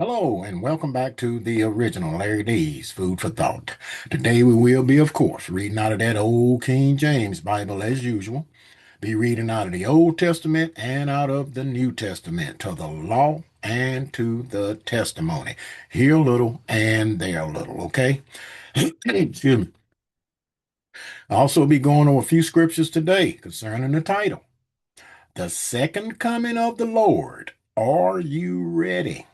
Hello and welcome back to the original Larry D's Food for Thought. Today we will be, of course, reading out of that old King James Bible as usual. Be reading out of the Old Testament and out of the New Testament to the law and to the testimony. Here a little and there a little, okay? Excuse me. I'll also be going over a few scriptures today concerning the title. The second coming of the Lord. Are you ready?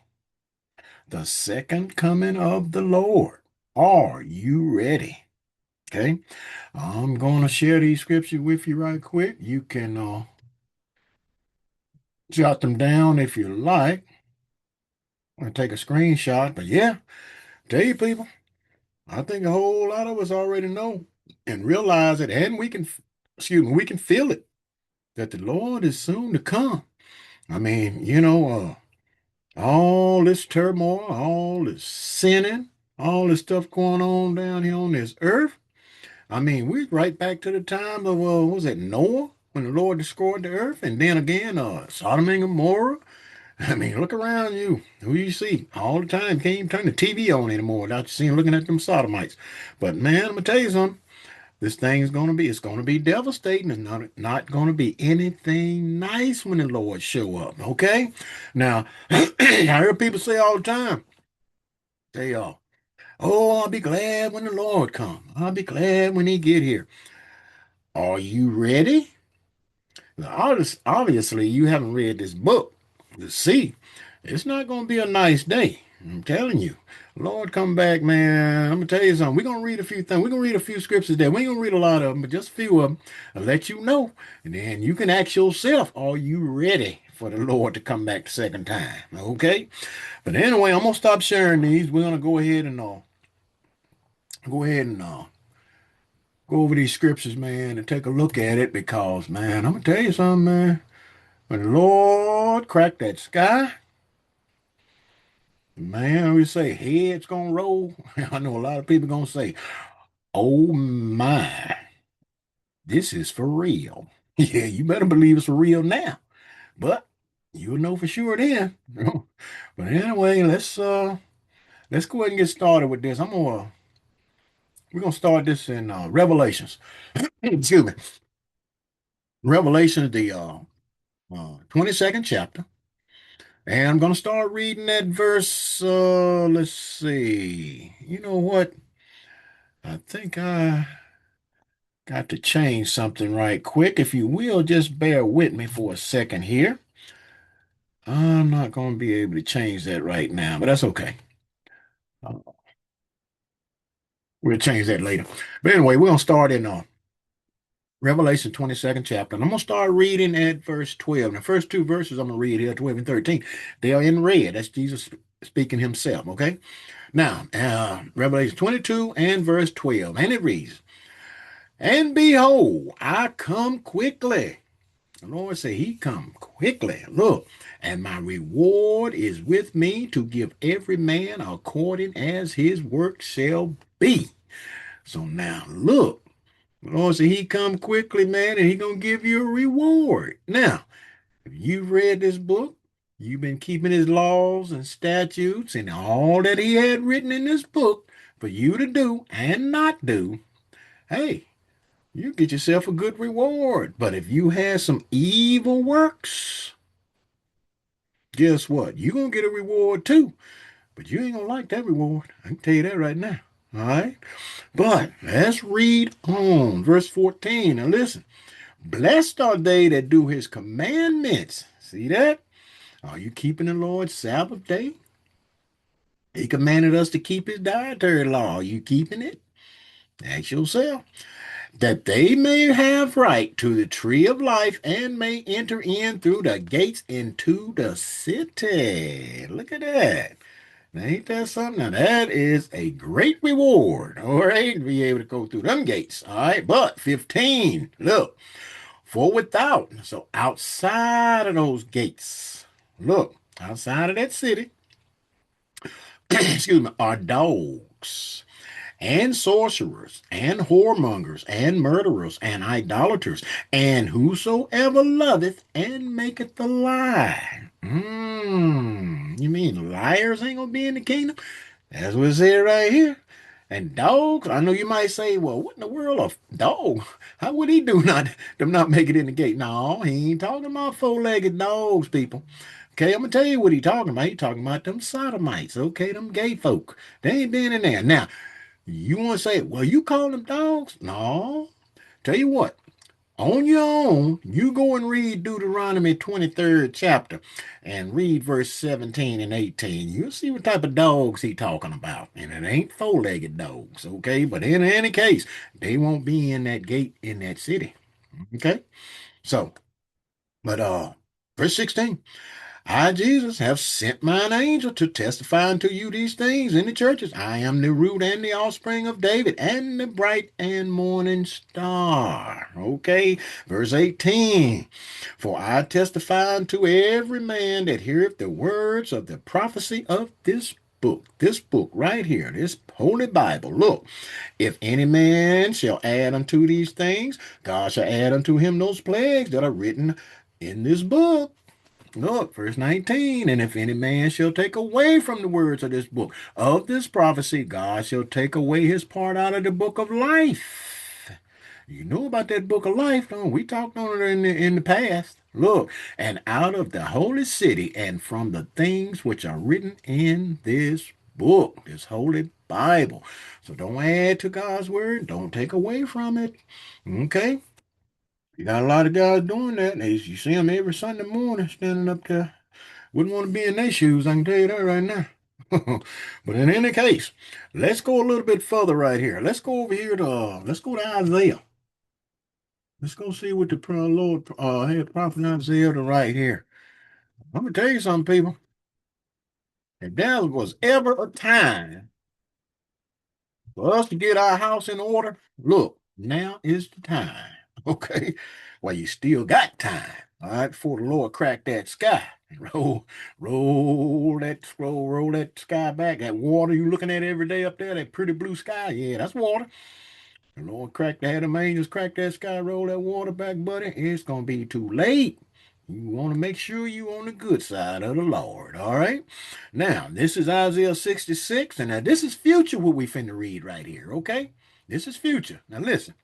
The second coming of the Lord. Are you ready? Okay. I'm going to share these scriptures with you right quick. You can jot them down if you like or take a screenshot. But yeah, tell you people, I think a whole lot of us already know and realize it, and we can feel it that the Lord is soon to come. I mean, all this turmoil, all this sinning, all this stuff going on down here on this earth. I mean, we're right back to the time of, what was it, Noah, when the Lord destroyed the earth? And then again, Sodom and Gomorrah. I mean, look around you. Who you see all the time? Can't even turn the TV on anymore without you seeing looking at them sodomites. But man, I'm gonna tell you something. This thing's it's gonna be devastating. It's not gonna be anything nice when the Lord show up. Okay? Now, I hear people say all the time, they oh, I'll be glad when the Lord come. I'll be glad when he get here. Are you ready? Now, obviously, you haven't read this book to see. It's not going to be a nice day. I'm telling you. Lord, come back, man. I'm going to tell you something. We're going to read a few things. We're going to read a few scriptures there. We ain't going to read a lot of them, but just a few of them. I'll let you know. And then you can ask yourself, are you ready for the Lord to come back the second time? Okay? But anyway, I'm going to stop sharing these. We're going to go ahead and go over these scriptures, man, and take a look at it because, man, I'm gonna tell you something, man. When the Lord cracked that sky, man, we say heads gonna roll. I know a lot of people gonna say, "Oh my, this is for real." Yeah, you better believe it's for real now. But you'll know for sure then. But anyway, let's go ahead and get started with this. We're gonna start this in Revelations. Excuse me, Revelation, the 22nd chapter. And I'm going to start reading that verse. Let's see. You know what? I think I got to change something right quick. If you will, just bear with me for a second here. I'm not going to be able to change that right now, but that's okay. Uh, we'll change that later. But anyway, we're going to start in Revelation 22nd chapter. And I'm going to start reading at verse 12. The first two verses I'm going to read here, 12 and 13, they are in red. That's Jesus speaking himself, okay? Now, Revelation 22 and verse 12, and it reads, And behold, I come quickly. The Lord said, He come quickly. Look, and my reward is with me to give every man according as his work shall be. So now, look, the Lord said, He come quickly, man, and He gonna give you a reward. Now, if you've read this book, you've been keeping his laws and statutes and all that he had written in this book for you to do and not do, hey, you get yourself a good reward. But if you have some evil works, guess what? You're going to get a reward too. But you ain't going to like that reward. I can tell you that right now. All right? But let's read on. Verse 14. Now listen. Blessed are they that do his commandments. See that? Are you keeping the Lord's Sabbath day? He commanded us to keep his dietary law. Are you keeping it? Ask yourself. That they may have right to the tree of life and may enter in through the gates into the city. Look at that. Now, ain't that something? Now, that is a great reward, all right, to be able to go through them gates, all right? But 15, look, for without, so outside of those gates, look, outside of that city, excuse me, are dogs and sorcerers and whoremongers and murderers and idolaters and whosoever loveth and maketh a lie. You mean liars ain't gonna be in the kingdom. That's what it said right here. And dogs, I know you might say, well, what in the world of dog? How would he do not them not make it in the gate? No, he ain't talking about four-legged dogs, people. Okay, I'm gonna tell you what he talking about. He talking about them sodomites, okay, them gay folk. They ain't been in there. Now, you want to say, well, you call them dogs? No. Tell you what, on your own, you go and read Deuteronomy 23rd chapter and read verse 17 and 18. You'll see what type of dogs he talking about. And it ain't four-legged dogs, okay? But in any case, they won't be in that gate in that city. Okay? So, but verse 16. I, Jesus, have sent mine angel to testify unto you these things in the churches. I am the root and the offspring of David and the bright and morning star. Okay, verse 18. For I testify unto every man that heareth the words of the prophecy of this book right here, this holy Bible. Look, if any man shall add unto these things, God shall add unto him those plagues that are written in this book. Look, verse 19, and if any man shall take away from the words of this book, of this prophecy, God shall take away his part out of the book of life. You know about that book of life, don't we? Talked on it in the past. Look, and out of the holy city, and from the things which are written in this book, this holy Bible. So don't add to God's word, don't take away from it. Okay? You got a lot of guys doing that. You see them every Sunday morning standing up there. Wouldn't want to be in their shoes, I can tell you that right now. But in any case, let's go a little bit further right here. Let's go over here to let's go to Isaiah. Let's go see what the Lord had prophet Isaiah to write here. I'm gonna tell you something, people. If there was ever a time for us to get our house in order, look, now is the time. Okay? Well, you still got time. All right, before the Lord crack that sky. Roll that sky back. That water you looking at every day up there, that pretty blue sky. Yeah, that's water. The Lord crack that, them angels crack that sky, roll that water back, buddy. It's gonna be too late. You want to make sure you on the good side of the Lord. All right. Now, this is Isaiah 66, and now this is future what we finna read right here. Okay. This is future. Now listen.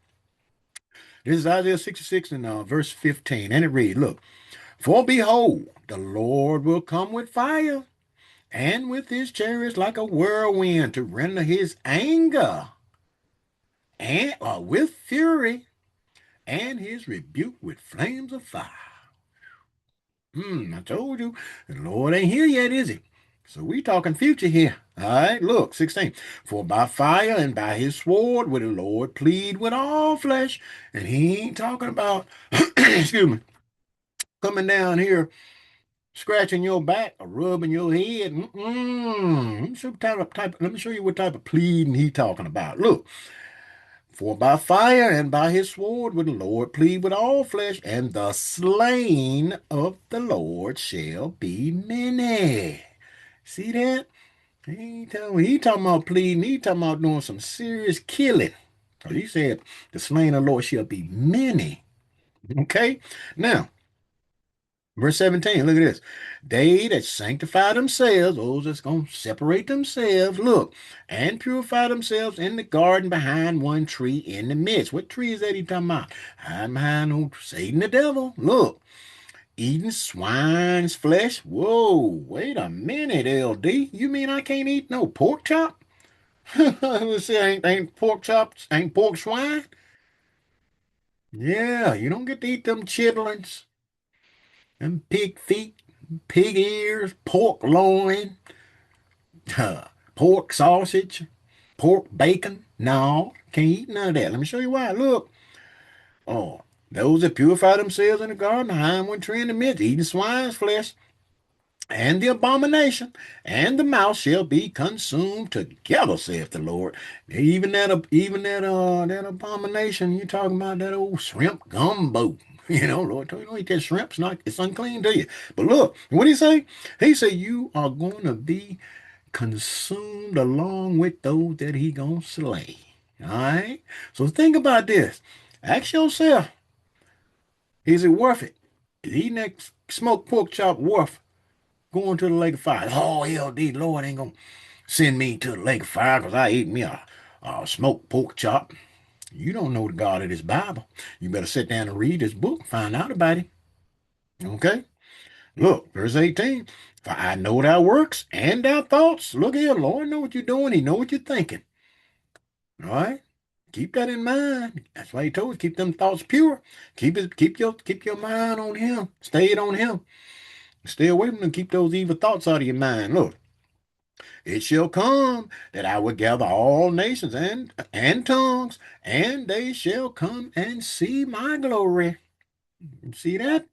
This is Isaiah 66 and verse 15, and it reads, look, for behold, the Lord will come with fire, and with his chariots like a whirlwind to render his anger, and with fury, and his rebuke with flames of fire. I told you, the Lord ain't here yet, is he? So we talking future here. All right, look, 16. For by fire and by his sword will the Lord plead with all flesh. And he ain't talking about, excuse me, coming down here scratching your back or rubbing your head. Let me show you what type of pleading he talking about. Look, for by fire and by his sword will the Lord plead with all flesh, and the slain of the Lord shall be many. See that? He talking about pleading. He talking about doing some serious killing. So he said, the slain of the Lord shall be many. Okay? Now, verse 17, look at this. They that sanctify themselves, those that's going to separate themselves, look, and purify themselves in the garden behind one tree in the midst. What tree is that he talking about? Hiding behind old Satan the devil. Look, eating swine's flesh. Whoa, wait a minute, LD. You mean I can't eat no pork chop? Let's see, ain't pork chops, ain't pork swine? Yeah, you don't get to eat them chitlins. Them pig feet, pig ears, pork loin, pork sausage, pork bacon. No, can't eat none of that. Let me show you why. Look. Oh, those that purify themselves in the garden behind one tree in the midst, eating swine's flesh, and the abomination, and the mouse shall be consumed together, saith the Lord. That abomination, you talking about that old shrimp gumbo. Lord told you don't eat that shrimp. It's unclean to you. But look, what did he say? He said, you are going to be consumed along with those that he gonna slay. All right? So think about this. Ask yourself, is it worth it? Is eating that smoked pork chop worth going to the lake of fire. Oh, LD, Lord ain't gonna send me to the lake of fire because I ate me a smoked pork chop. You don't know the God of this Bible. You better sit down and read this book, find out about him. Okay? Look, verse 18. For I know thy works and thy thoughts. Look here, Lord know what you're doing. He know what you're thinking. All right? Keep that in mind. That's why he told us, keep them thoughts pure. Keep your mind on him. Stay it on him. Stay away from them. Keep those evil thoughts out of your mind. Look, it shall come that I will gather all nations and tongues, and they shall come and see my glory. You see that?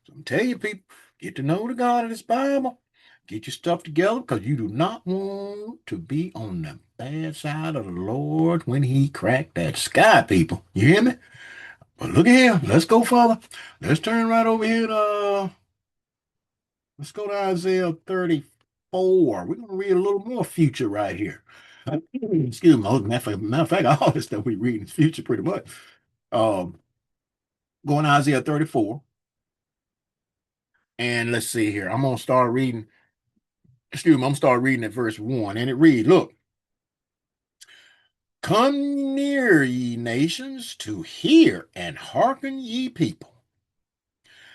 So I'm telling you, people, get to know the God of this Bible. Get your stuff together because you do not want to be on the bad side of the Lord when he cracked that sky, people. You hear me? But look at here. Let's go further. Let's turn right over here to, let's go to Isaiah 34. We're going to read a little more future right here. Excuse me. Matter of fact, all this stuff we read is future pretty much. Um, Going to Isaiah 34. And let's see here. I'm going to start reading. Excuse me. I'm going to start reading at verse 1. And it reads, look, come near, ye nations, to hear, and hearken, ye people.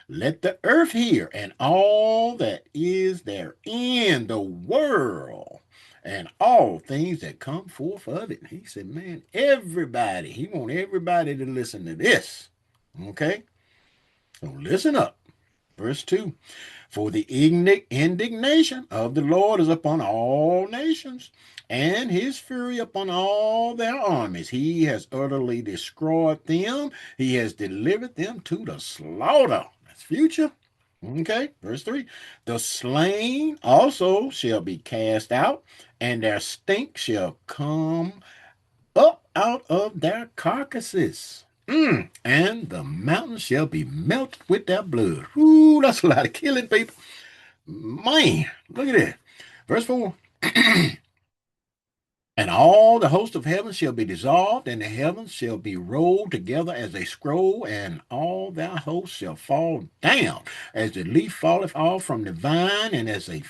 Let the earth hear, and all that is therein, the world, and all things that come forth of it. He said, man, everybody, he want everybody to listen to this. Okay? So listen up. Verse 2. For the indignation of the Lord is upon all nations, and his fury upon all their armies. He has utterly destroyed them. He has delivered them to the slaughter. That's future. Okay, verse 3. The slain also shall be cast out, and their stink shall come up out of their carcasses. And the mountains shall be melted with their blood. Ooh, that's a lot of killing, people. Man, look at that. Verse 4. And all the host of heaven shall be dissolved, and the heavens shall be rolled together as a scroll, and all their hosts shall fall down, as the leaf falleth off from the vine, and as a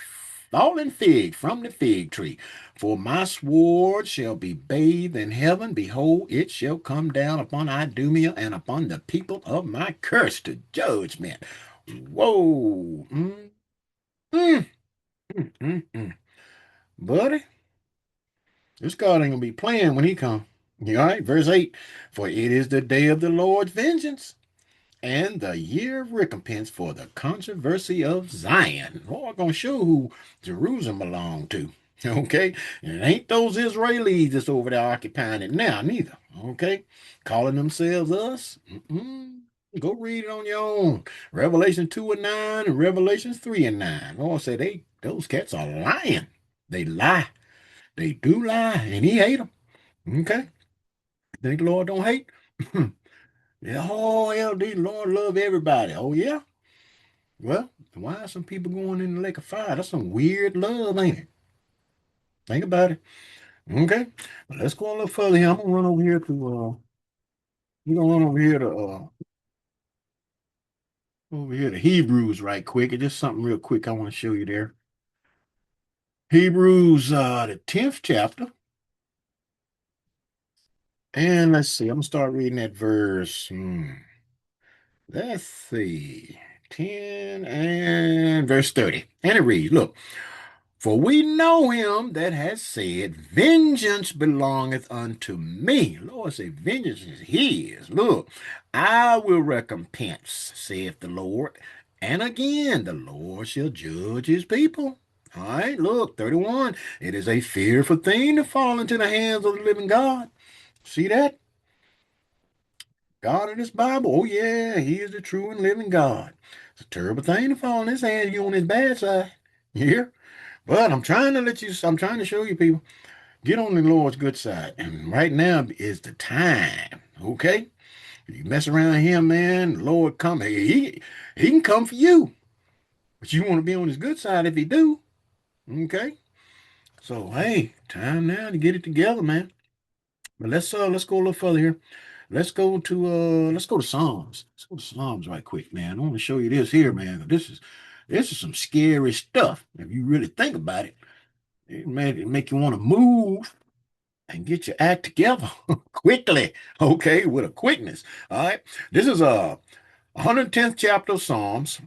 fallen fig from the fig tree. For my sword shall be bathed in heaven. Behold, it shall come down upon Idumea and upon the people of my curse to judgment. Whoa. Mm, mm. Buddy, this God ain't gonna be playing when he come. You all right? Verse 8. For it is the day of the Lord's vengeance, and the year of recompense for the controversy of Zion. Lord gonna show who Jerusalem belonged to. Okay? And it ain't those Israelis that's over there occupying it now, neither. Okay? Calling themselves us. Go read it on your own. Revelation 2 and 9 and Revelation 3 and 9. Lord said those cats are lying. They lie. They do lie, and he hate them. Okay? Think the Lord don't hate? Yeah, oh, LD, Lord love everybody. Oh, yeah? Well, why are some people going in the lake of fire? That's some weird love, ain't it? Think about it. Okay? Well, let's go a little further here. I'm gonna run over here to we're gonna run over here to Hebrews right quick. It's just something real quick I want to show you there. Hebrews the 10th chapter. And let's see, I'm gonna start reading that verse. Let's see. 10 and verse 30. And it reads, look, for we know him that has said, vengeance belongeth unto me. Lord say, vengeance is his. Look, I will recompense, saith the Lord. And again, the Lord shall judge his people. All right, look, 31. It is a fearful thing to fall into the hands of the living God. See that? God of this Bible. Oh, yeah, he is the true and living God. It's a terrible thing to fall in his hands. You on his bad side. You hear? But I'm trying to show you people, get on the Lord's good side. And right now is the time. Okay? If you mess around him, man, the Lord come. He can come for you. But you want to be on his good side if he do. Okay? So hey, time now to get it together, man. But let's go a little further here. Let's go to Psalms. Let's go to Psalms right quick, man. I want to show you this here, man. This is some scary stuff. If you really think about it, it make you want to move and get your act together quickly. Okay, with a quickness. All right. This is a 110th chapter of Psalms,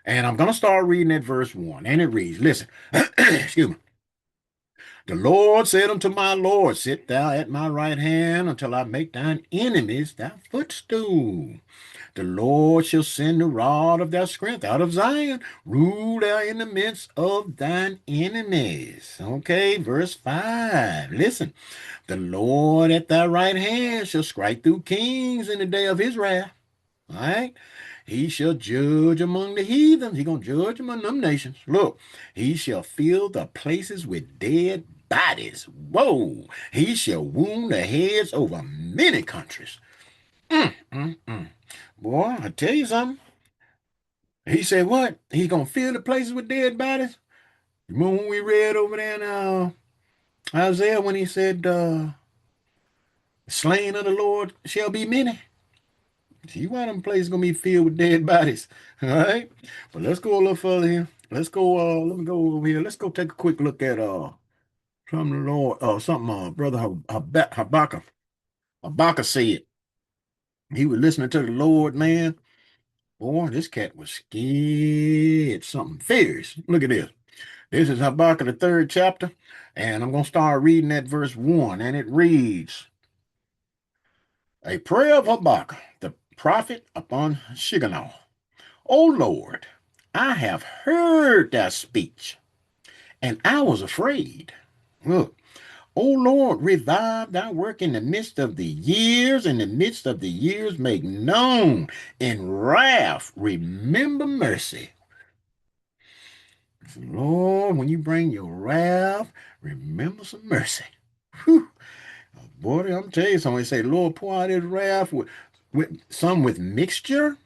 and I'm going to start reading at verse 1. And it reads, listen, excuse me. The Lord said unto my Lord, sit thou at my right hand until I make thine enemies thy footstool. The Lord shall send the rod of thy strength out of Zion. Rule thou in the midst of thine enemies. Okay, verse 5. Listen. The Lord at thy right hand shall strike through kings in the day of his wrath. All right? He shall judge among the heathens. He gonna judge among them nations. Look, he shall fill the places with dead bodies. Whoa! He shall wound the heads over many countries. Mm, mm, mm. Boy, I tell you something. He said what? He gonna fill the places with dead bodies? Remember when we read over there in Isaiah when he said, slain of the Lord shall be many? See why them places gonna be filled with dead bodies. All right. But let's go a little further here. Let's go, let me go over here. Let's go take a quick look at something the Lord, something Brother Habakkuk. Habakkuk said. He was listening to the Lord, man. Boy, this cat was scared. Something fierce. Look at this. This is Habakkuk, the third chapter, and I'm going to start reading at verse 1, and it reads, a prayer of Habakkuk, the prophet upon Shigganoth. O Lord, I have heard thy speech, and I was afraid. Look, O Lord, revive thy work in the midst of the years, in the midst of the years make known. In wrath, remember mercy. Lord, when you bring your wrath, remember some mercy. Whew. Boy, I'm telling you, somebody say, Lord, pour out his wrath with some with mixture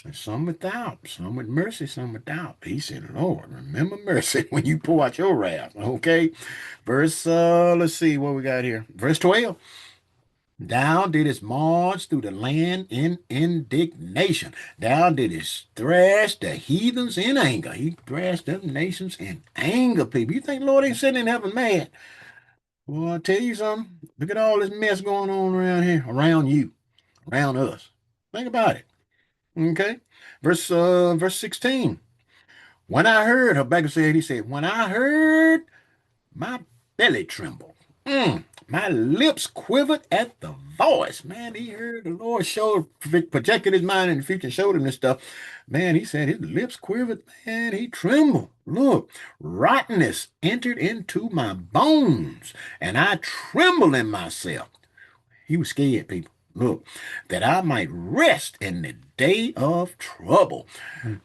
and some without, some with mercy, some without. He said, Lord, remember mercy when you pour out your wrath. Okay. Verse, let's see what we got here. Verse 12. Thou didst march through the land in indignation. Thou didst thrash the heathens in anger. He thrashed them nations in anger, people. You think Lord ain't sitting in heaven mad? Well, I'll tell you something. Look at all this mess going on around here, around you, around us. Think about it. Okay. Verse 16. When I heard, Habakkuk said, he said, when I heard, my belly trembled. My lips quivered at the voice. Man, he heard the Lord projected his mind in the future and showed him this stuff. Man, he said his lips quivered. Man, he trembled. Look, rottenness entered into my bones, and I tremble in myself. He was scared, people. Look, that I might rest in the day of trouble.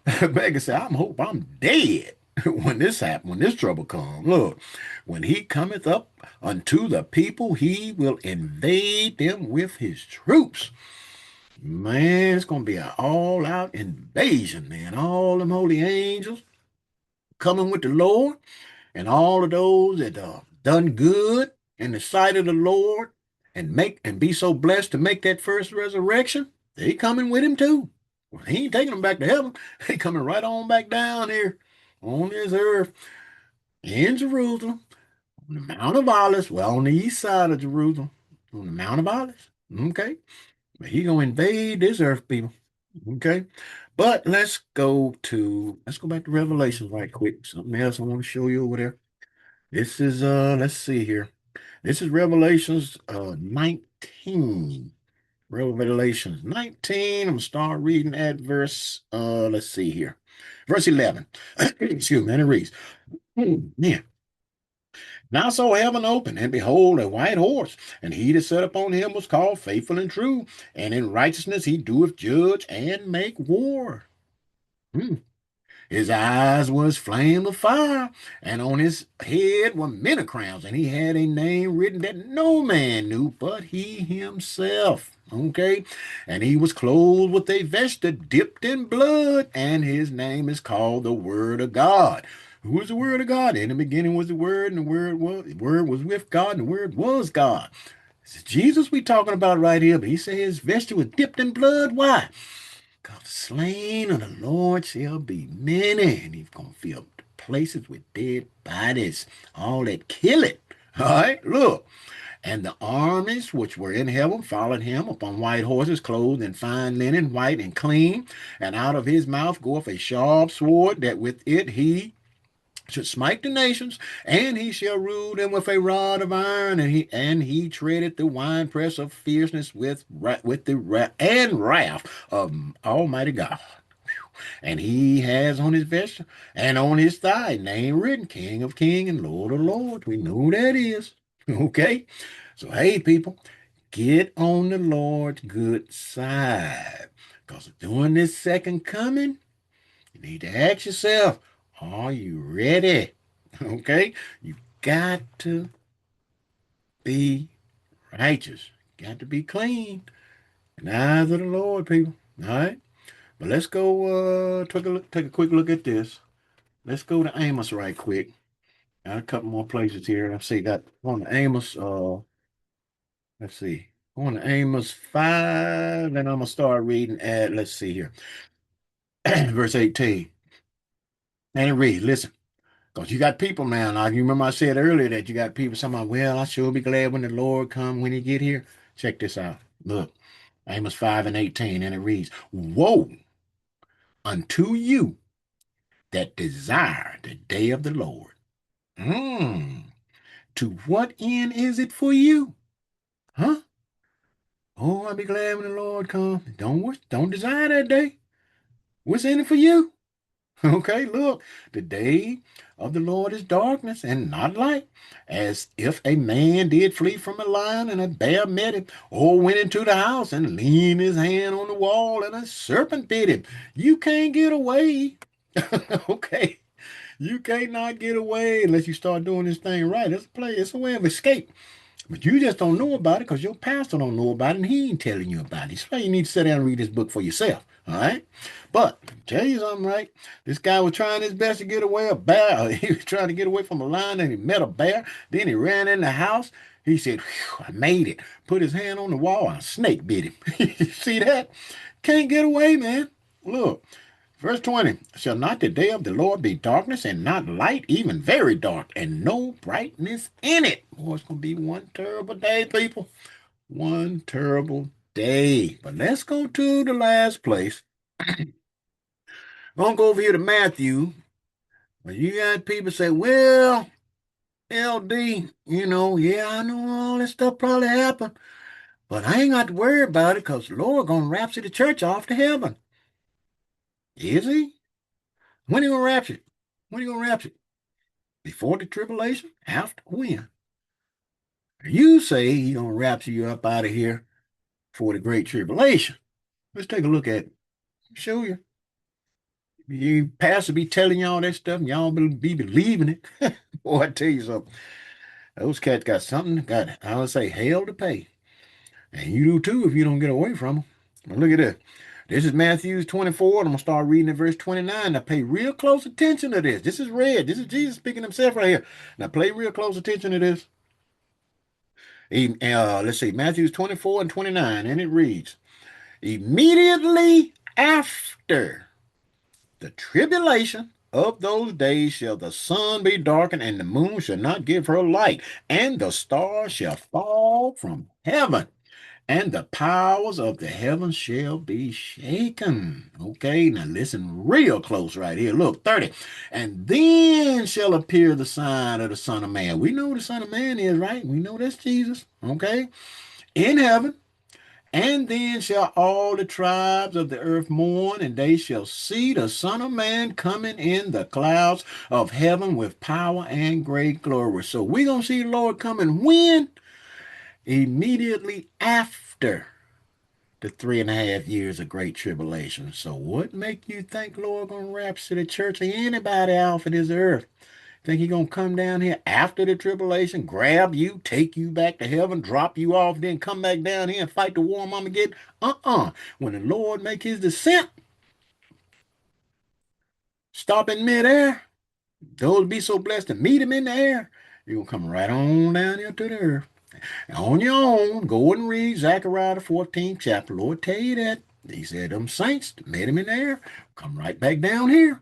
Beggar said, hope I'm dead when this happen, when this trouble comes. Look, when he cometh up unto the people, he will invade them with his troops. Man, it's going to be an all-out invasion, man. All them holy angels coming with the Lord, and all of those that done good in the sight of the Lord and be so blessed to make that first resurrection, they coming with him too. Well, he ain't taking them back to heaven. He coming right on back down here on this earth in Jerusalem, on the Mount of Olives, well, on the east side of Jerusalem, on the Mount of Olives. Okay. But he gonna invade this earth, people. Okay. But let's go back to Revelation right quick. Something else I want to show you over there. This is let's see here. This is Revelations 19. Revelations 19. I'm gonna start reading at verse let's see here. Verse 11. Excuse me, and it reads. Man. Now saw heaven open, and behold, a white horse, and he that sat upon him was called Faithful and True, and in righteousness he doeth judge and make war. Hmm. His eyes was flame of fire, and on his head were many crowns, and he had a name written that no man knew but he himself. Okay, and he was clothed with a vesture dipped in blood, and his name is called the Word of God. Who is the Word of God? In the beginning was the Word, and the Word was with God, and the Word was God. It's Jesus we talking about right here, but he said his vesture was dipped in blood. Why? Because the slain of the Lord shall be many, and he's going to fill the places with dead bodies, all that kill it. All right, look. And the armies which were in heaven followed him upon white horses, clothed in fine linen, white and clean. And out of his mouth goeth a sharp sword, that with it he should smite the nations, and he shall rule them with a rod of iron, and he treaded the winepress of fierceness with the wrath of Almighty God. And he has on his vest and on his thigh name written, King of Kings and Lord of Lords. We know who that is. Okay? So, hey, people, get on the Lord's good side. Because during this second coming, you need to ask yourself, are you ready? Okay? You got to be righteous. Got to be clean. In the eyes of the Lord, people. All right? But let's go take a quick look at this. Let's go to Amos right quick. Got a couple more places here. Let's see, got on to Amos, let's see. On to Amos 5, and I'm gonna start reading at, let's see here, verse 18. And it reads, listen, because you got people now. Now, you remember I said earlier that you got people saying, well, I sure be glad when the Lord come when he get here. Check this out. Look, Amos 5 and 18, and it reads, woe unto you that desire the day of the Lord. To what end is it for you? Huh? Oh, I'll be glad when the Lord comes. Don't desire that day. What's in it for you? Okay, look, the day of the Lord is darkness and not light, as if a man did flee from a lion and a bear met him, or went into the house and leaned his hand on the wall and a serpent bit him. You can't get away. Okay, you can't not get away unless you start doing this thing right. It's a way of escape. But you just don't know about it because your pastor don't know about it and he ain't telling you about it. That's why you need to sit down and read this book for yourself. All right. But tell you something, right? This guy was trying his best to get away a bear. He was trying to get away from a lion and he met a bear. Then he ran in the house. He said, I made it. Put his hand on the wall and a snake bit him. You see that? Can't get away, man. Look. Verse 20, shall not the day of the Lord be darkness and not light, even very dark, and no brightness in it? Boy, it's going to be one terrible day, people. One terrible day. But let's go to the last place. I'm going to go over here to Matthew. But you got people say, well, LD, yeah, I know all this stuff probably happened, but I ain't got to worry about it because the Lord going to rapture the church off to heaven. Is he? When are you going to rapture it? When are you going to rapture it? Before the tribulation? After? When? You say he's going to rapture you up out of here for the great tribulation. Let's take a look at it. Show you. You pastor be telling y'all that stuff and y'all be believing it. Boy, I tell you something. Those cats got something, I would say, hell to pay. And you do too if you don't get away from them. But look at this. This is Matthew 24, and I'm going to start reading at verse 29. Now pay real close attention to this. This is red. This is Jesus speaking himself right here. Now pay real close attention to this. Let's see, Matthew 24 and 29, and it reads, immediately after the tribulation of those days shall the sun be darkened, and the moon shall not give her light, and the stars shall fall from heaven, and the powers of the heavens shall be shaken. Okay, now listen real close right here. Look, 30. And then shall appear the sign of the Son of Man. We know who the Son of Man is, right? We know that's Jesus. Okay, in heaven. And then shall all the tribes of the earth mourn, and they shall see the Son of Man coming in the clouds of heaven with power and great glory. So we're going to see the Lord coming when? Immediately after the 3.5 years of great tribulation. So what make you think Lord gonna rapture the church or anybody off of this earth? Think he gonna come down here after the tribulation, grab you, take you back to heaven, drop you off, then come back down here and fight the war Armageddon? When the Lord make his descent, stop in midair, those be so blessed to meet him in the air, you're gonna come right on down here to the earth. On your own, go and read Zechariah the 14th chapter. Lord tell you that. He said them saints met him in the air, come right back down here.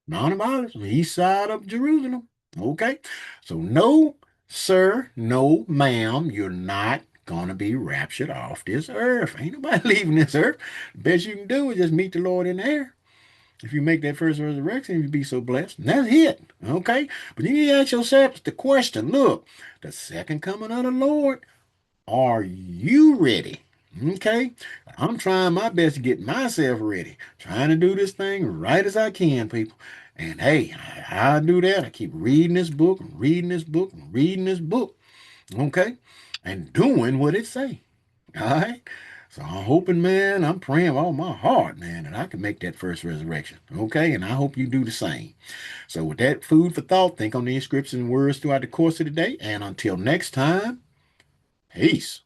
Mount of Olives, on the east side of Jerusalem. Okay? So, no, sir, no, ma'am, you're not going to be raptured off this earth. Ain't nobody leaving this earth. The best you can do is just meet the Lord in the air. If you make that first resurrection, you'd be so blessed. And that's it. Okay? But you need to ask yourself the question, look, the second coming of the Lord, are you ready? Okay, I'm trying my best to get myself ready, trying to do this thing right as I can, people. And hey, how I do that, I keep reading this book and reading this book and reading this book, okay, and doing what it say. All right. So I'm hoping, man, I'm praying with all my heart, man, that I can make that first resurrection. Okay, and I hope you do the same. So with that food for thought, think on these scriptures and words throughout the course of the day. And until next time, peace.